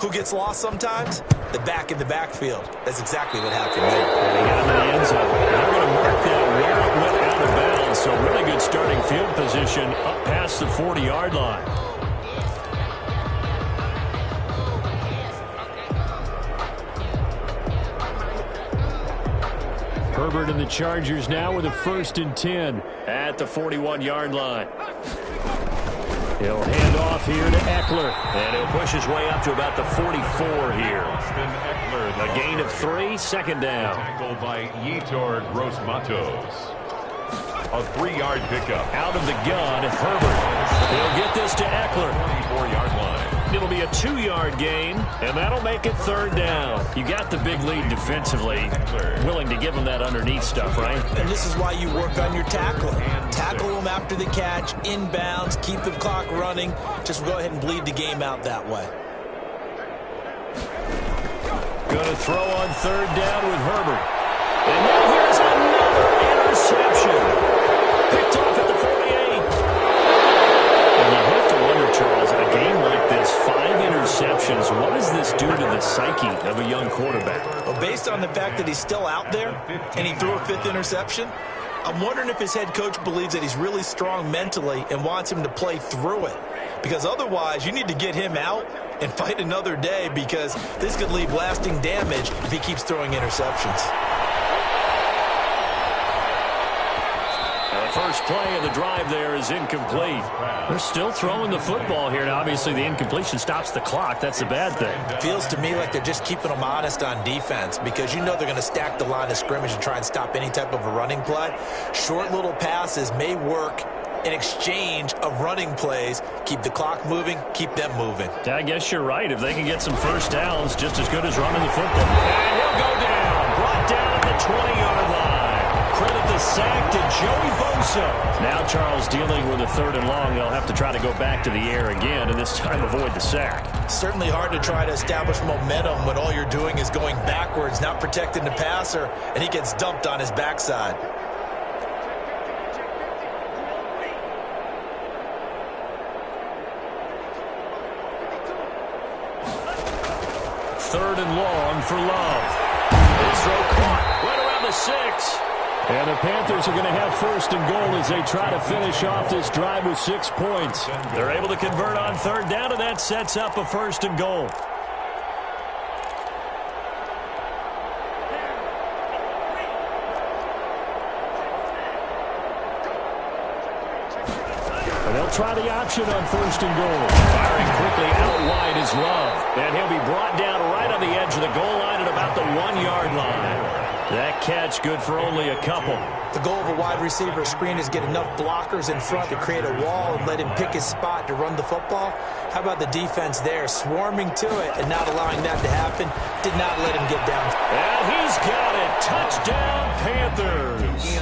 Who gets lost sometimes? The back in the backfield. That's exactly what happened there. And he got him in the end zone. They're going to mark that where it went out of bounds. So really good starting field position up past the 40-yard line. Herbert and the Chargers now with a 1st and 10 at the 41-yard line. He'll hand off here to Eckler, and he'll push his way up to about the 44 here. A gain of 3, 2nd down. Tackled by Yetur Gross-Matos. A 3-yard pickup. Out of the gun, Herbert. He'll get this to Eckler. 24-yard line. It'll be a 2-yard gain, and that'll make it 3rd down. You got the big lead defensively. Willing to give him that underneath stuff, right? And this is why you work on your tackling. Tackle them after the catch, inbounds, keep the clock running. Just go ahead and bleed the game out that way. Going to throw on 3rd down with Herbert. And now here's another interception. Picked off at the 48. And you have to wonder, Charles, a game like this, 5 interceptions, what does this do to the psyche of a young quarterback? Well, based on the fact that he's still out there and he threw a 5th interception, I'm wondering if his head coach believes that he's really strong mentally and wants him to play through it. Because otherwise, you need to get him out and fight another day, because this could leave lasting damage if he keeps throwing interceptions. The first play of the drive there is incomplete. They're still throwing the football here. Now, obviously, the incompletion stops the clock. That's a bad thing. Feels to me like they're just keeping them honest on defense, because you know they're going to stack the line of scrimmage and try and stop any type of a running play. Short little passes may work in exchange of running plays. Keep the clock moving, keep them moving. I guess you're right. If they can get some first downs, just as good as running the football. And he'll go down. Brought down at the 20-yard line. Credit the sack to Joey Bosa. Now Charles dealing with a 3rd and long. They'll have to try to go back to the air again, and this time avoid the sack. Certainly hard to try to establish momentum when all you're doing is going backwards, not protecting the passer, and he gets dumped on his backside. Third and long for Love. His throw caught right around the 6. And the Panthers are going to have 1st and goal as they try to finish off this drive with 6 points. They're able to convert on 3rd down, and that sets up a 1st and goal. And they'll try the option on 1st and goal. Firing quickly out wide is Love. And he'll be brought down right on the edge of the goal line at about the 1-yard line. That catch good for only a couple. The goal of a wide receiver screen is get enough blockers in front to create a wall and let him pick his spot to run the football. How about the defense there, swarming to it and not allowing that to happen? Did not let him get down. And he's got it. Touchdown, Panthers.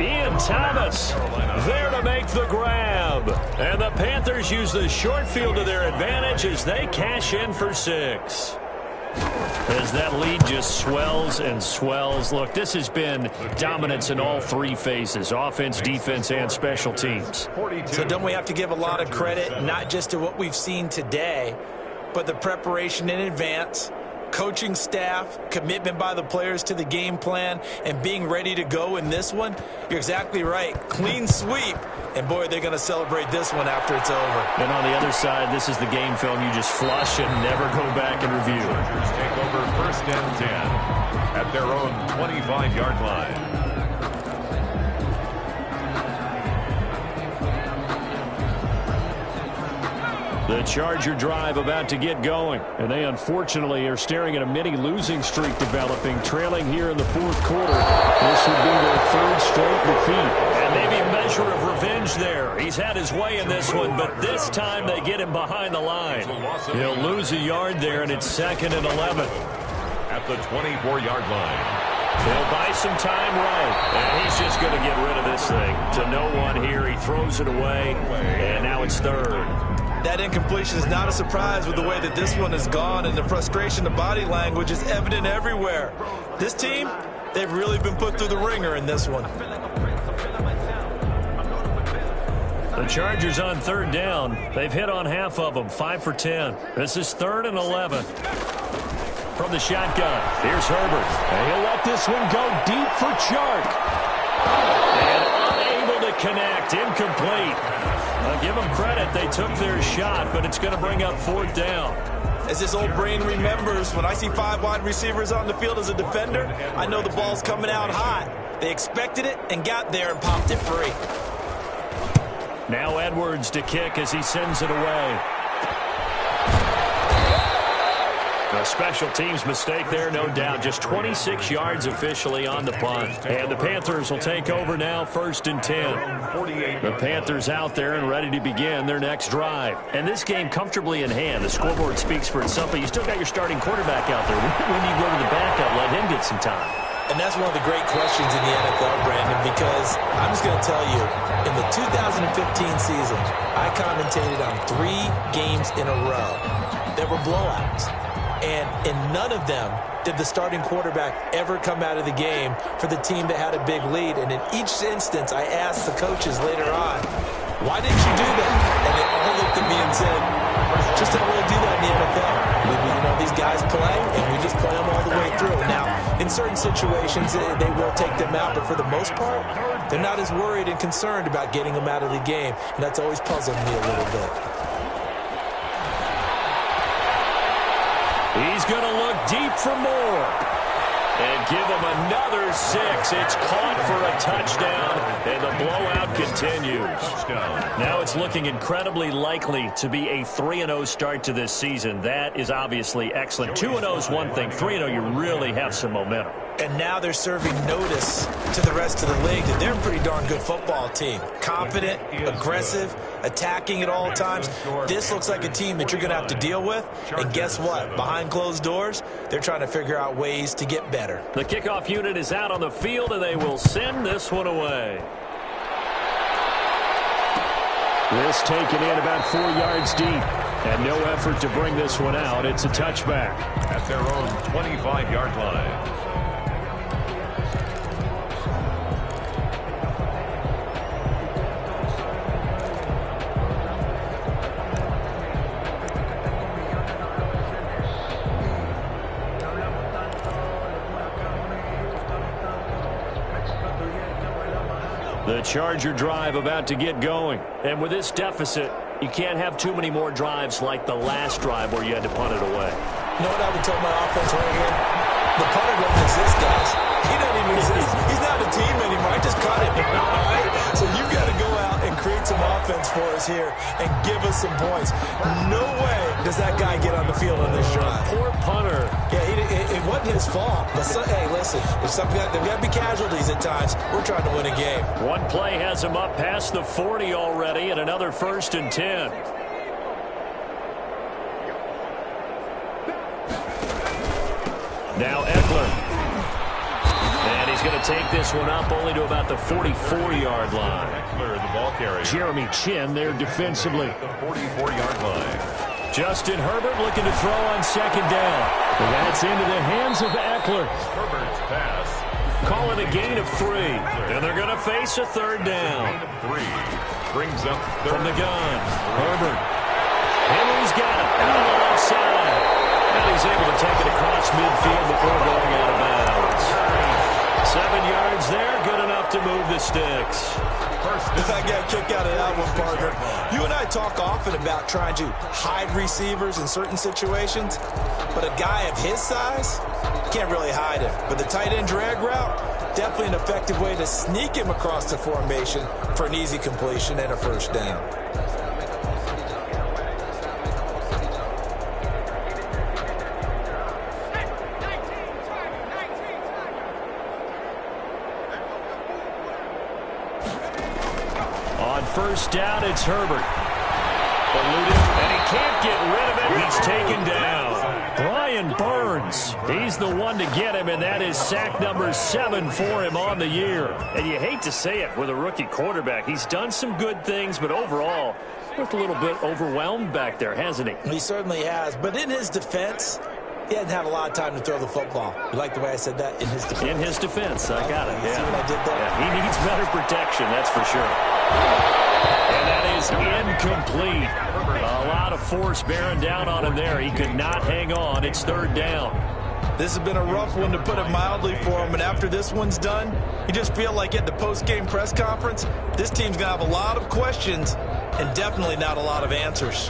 Ian Thomas there to make the grab. And the Panthers use the short field to their advantage as they cash in for 6. As that lead just swells and swells. Look, this has been dominance in all 3 phases, offense, defense, and special teams. So don't we have to give a lot of credit, not just to what we've seen today, but the preparation in advance, coaching staff, commitment by the players to the game plan, and being ready to go in this one? You're exactly right. Clean sweep. And, boy, they're going to celebrate this one after it's over. And on the other side, this is the game film you just flush and never go back and review. Chargers take over 1st and 10 at their own 25-yard line. The Charger drive about to get going, and they unfortunately are staring at a mini losing streak developing, trailing here in the 4th quarter. This would be their 3rd straight defeat. And maybe a measure of revenge there. He's had his way in this one, but this time they get him behind the line. He'll lose a yard there, and it's 2nd and 11. At the 24-yard line. He'll buy some time right, and he's just going to get rid of this thing. To no one here, he throws it away, and now it's 3rd. That incompletion is not a surprise with the way that this one has gone, and the frustration, the body language is evident everywhere. This team, they've really been put through the ringer in this one. The Chargers on 3rd down. They've hit on half of them, 5 for 10. This is 3rd and 11. From the shotgun, here's Herbert. And he'll let this one go deep for Chark. And unable to connect, incomplete. I'll give them credit. They took their shot, but it's going to bring up 4th down. As this old brain remembers, when I see 5 wide receivers on the field as a defender, I know the ball's coming out hot. They expected it and got there and popped it free. Now Edwards to kick as he sends it away. A special teams mistake there, no doubt. Just 26 yards officially on the punt. And the Panthers will take over now, 1st and 10. The Panthers out there and ready to begin their next drive. And this game comfortably in hand. The scoreboard speaks for itself, but you still got your starting quarterback out there. When do you go to the backup, let him get some time? And that's one of the great questions in the NFL, Brandon, because I'm just going to tell you, in the 2015 season, I commentated on 3 games in a row that were blowouts. And in none of them did the starting quarterback ever come out of the game for the team that had a big lead. And in each instance, I asked the coaches later on, why didn't you do that? And they all looked at me and said, just don't really do that in the NFL. These guys play, and we just play them all the way through. Now, in certain situations, they will take them out, but for the most part, they're not as worried and concerned about getting them out of the game. And that's always puzzled me a little bit. He's going to look deep for more. And give him another 6. It's caught for a touchdown, and the blowout continues. Now it's looking incredibly likely to be a 3-0 start to this season. That is obviously excellent. 2-0 is one thing. 3-0, you really have some momentum. And now they're serving notice to the rest of the league that they're a pretty darn good football team. Confident, aggressive, attacking at all times. This looks like a team that you're going to have to deal with. And guess what? Behind closed doors, they're trying to figure out ways to get better. The kickoff unit is out on the field, and they will send this one away. This taken in about 4 yards deep. And no effort to bring this one out. It's a touchback. At their own 25-yard line. The Charger drive about to get going. And with this deficit, you can't have too many more drives like the last drive where you had to punt it away. You know what I would tell my offense right here? The punter doesn't exist, guys. He doesn't even exist. He's not a team anymore. I just cut him. All right? So you've got to go out and create some offense for us here and give us some points. No way does that guy get on the field on this drive. Poor punter. Yeah, it wasn't his fault. But hey, listen, there's got to be casualties at times. We're trying to win a game. One play has him up past the 40 already, and another 1st and 10. Now Eckler. And he's going to take this one up only to about the 44-yard line. Eckler, the ball carrier. Jeremy Chin there defensively. The 44-yard line. Justin Herbert looking to throw on 2nd down. And that's into the hands of Eckler. Herbert's pass. Call it a gain of 3. And they're going to face a 3rd down. Gain of 3. Brings up from the gun. Herbert. Henry's got it. Out on the left side. And he's able to take it across midfield before going out of bounds. 7 yards there, good enough to move the sticks. I got a kick out of that one, partner. You and I talk often about trying to hide receivers in certain situations, but a guy of his size can't really hide him. But the tight end drag route, definitely an effective way to sneak him across the formation for an easy completion and a 1st down. On 1st down, it's Herbert. Eluded, and he can't get rid of it. He's taken down. Brian Burns, he's the one to get him, and that is sack number 7 for him on the year. And you hate to say it with a rookie quarterback. He's done some good things, but overall, looked a little bit overwhelmed back there, hasn't he? He certainly has, but in his defense, he hadn't had a lot of time to throw the football. You like the way I said that? In his defense. In his defense, I got it. You see what I did there? Yeah, he needs better protection, that's for sure. And that is incomplete. A lot of force bearing down on him there. He could not hang on. It's 3rd down. This has been a rough one, to put it mildly, for him. And after this one's done, you just feel like at the post-game press conference, this team's going to have a lot of questions and definitely not a lot of answers.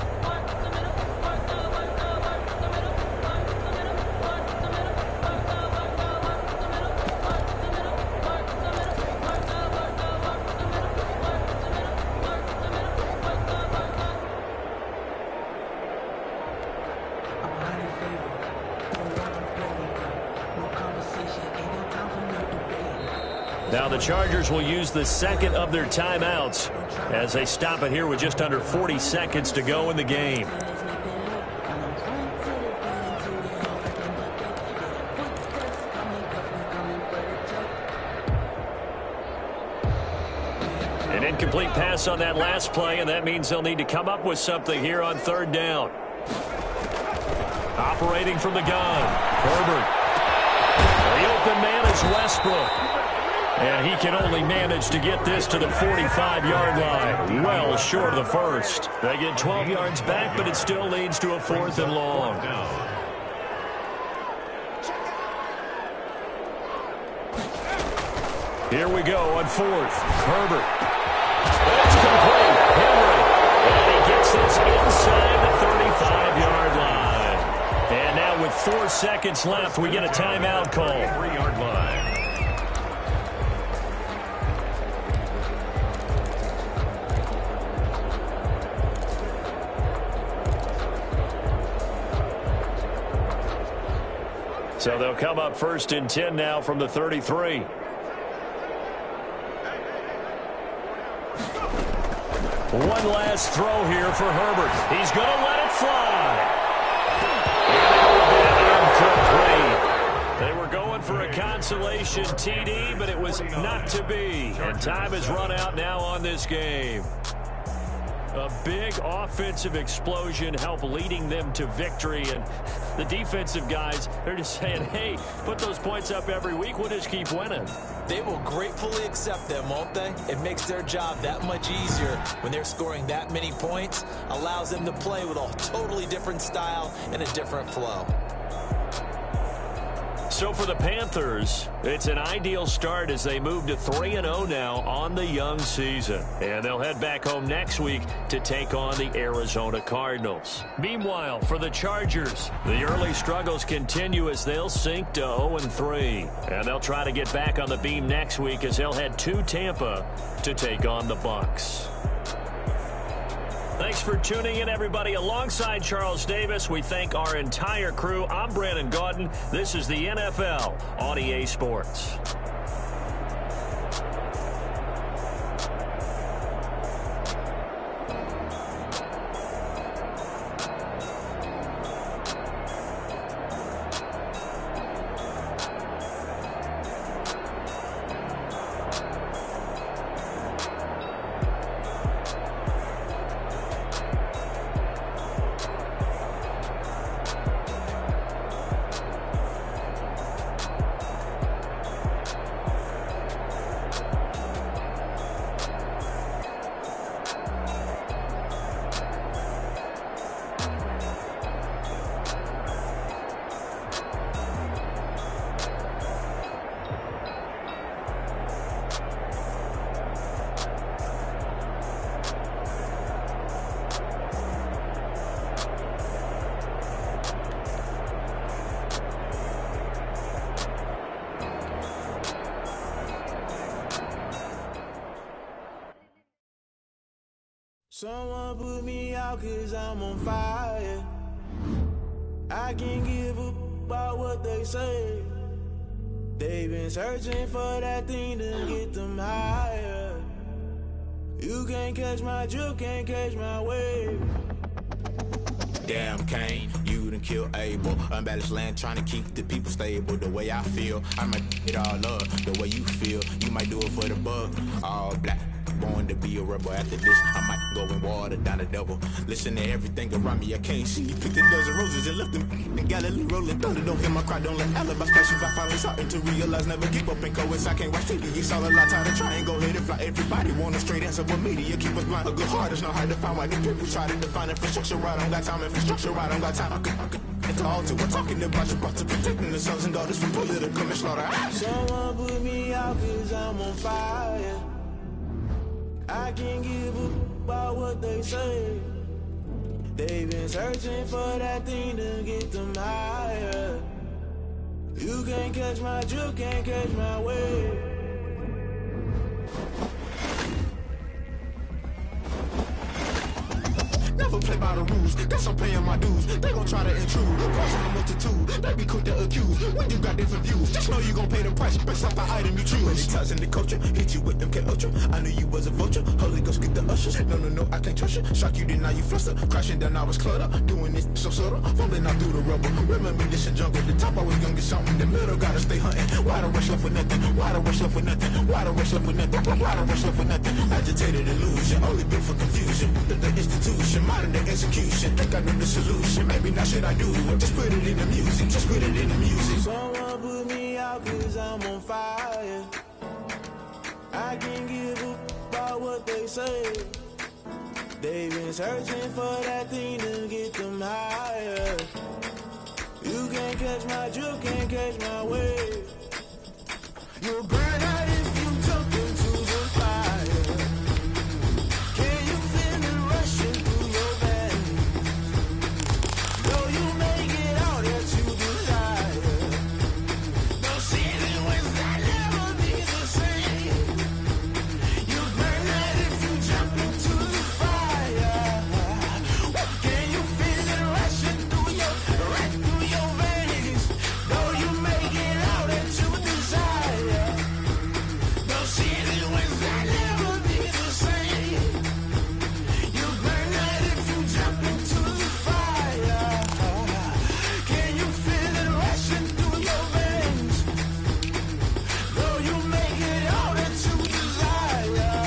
Now the Chargers will use the second of their timeouts as they stop it here with just under 40 seconds to go in the game. An incomplete pass on that last play, and that means they'll need to come up with something here on third down. Operating from the gun, Herbert. The open man is Westbrook. And he can only manage to get this to the 45-yard line. Well short of the first. They get 12 yards back, but it still leads to a 4th and long. Here we go on 4th. Herbert. It's complete. Henry. And he gets this inside the 35-yard line. And now with 4 seconds left, we get a timeout call. 3-yard line. So they'll come up 1st and 10 now from the 33. One last throw here for Herbert. He's going to let it fly. Incomplete. They were going for a consolation TD, but it was not to be. And time has run out now on this game. A big offensive explosion helped leading them to victory. And the defensive guys, they're just saying, hey, put those points up every week. We'll just keep winning. They will gratefully accept them, won't they? It makes their job that much easier when they're scoring that many points. Allows them to play with a totally different style and a different flow. So for the Panthers, it's an ideal start as they move to 3-0 now on the young season. And they'll head back home next week to take on the Arizona Cardinals. Meanwhile, for the Chargers, the early struggles continue as they'll sink to 0-3. And they'll try to get back on the beam next week as they'll head to Tampa to take on the Bucs. Thanks for tuning in, everybody. Alongside Charles Davis, we thank our entire crew. I'm Brandon Gaudin. This is the NFL on EA Sports. Someone put me out 'cause I'm on fire. I can't give up about what they say. They've been searching for that thing to get them higher. You can't catch my drift, can't catch my wave. Damn Kane, you done killed Abel. Unbalanced land, trying to keep the people stable. The way I feel, I might get all up. The way you feel, you might do it for the bug. All black, born to be a rebel. After this, I might go and water down the devil. Listen to everything around me, I can't see. Picked a dozen roses and left them in Galilee rolling thunder. Don't hear my cry, don't let alibis crash. If I finally starting to realize, never keep up in co-eds. I can't watch TV, it's all a lot. Tired of trying, go ahead and fly. Everybody want a straight answer, but media keep us blind. A good heart is not hard to find. Why the people try to define infrastructure right? I don't got time, infrastructure right? I don't got time. I could it's all to we're talking about you, about to protecting the sons and daughters from political manslaughter. Someone put me out 'cause I'm on fire. I can't give up about what they say. They've been searching for that thing to get them higher. You can't catch my drift, can't catch my wave. never play by the rules. Guess I'm paying my dues. They gon' try to intrude. Crossing the multitude, they be quick to accuse. When you got different views, just know you gon' pay the price. Based off the item you choose. When they touching the culture, hit you with them K-Ultra. I knew you was a vulture. Holy Ghost get the ushers. No, I can't trust you. Shock you, then now you fluster. Crashing down, I was clutter. Doing this so subtle. Fumbling out through the rubble. Remember this in jungle. The top I was young, get something. The middle gotta stay hunting. Why the rush left for nothing? Why the rush left for nothing? Why the rush left for nothing? Why the rush left for nothing? Agitated illusion, only built for confusion. The institution, modern day execution. Think I know the solution. Maybe not should I do it? Just put it in the music. Just put it in the music. Someone put me out 'cause I'm on fire. I can't give up about what they say. They've been searching for that thing to get them higher. You can't catch my drift, can't catch my wave. You'll burn out if you jump into the fire. Can you feel it rushing through your veins? Though you make it all that you desire. No ceiling was that never be the same. You burn out if you jump into the fire. Can you feel it rushing through your veins? Though you make it all that you desire. No ceiling was that never be the same. You burn out if you jump into the fire. Can you feel it rushing through your veins? Though you make it all that you desire.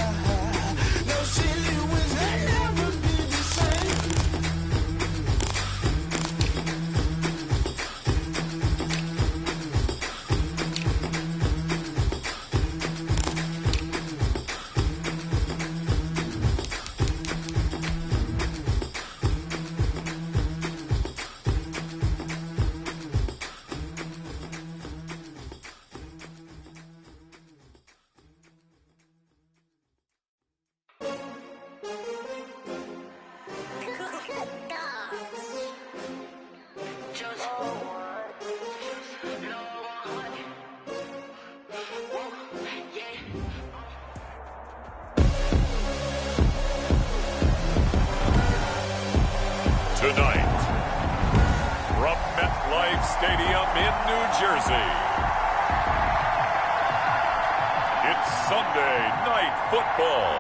No ceiling was that never be the same. Tonight, from MetLife Stadium in New Jersey, it's Sunday Night Football.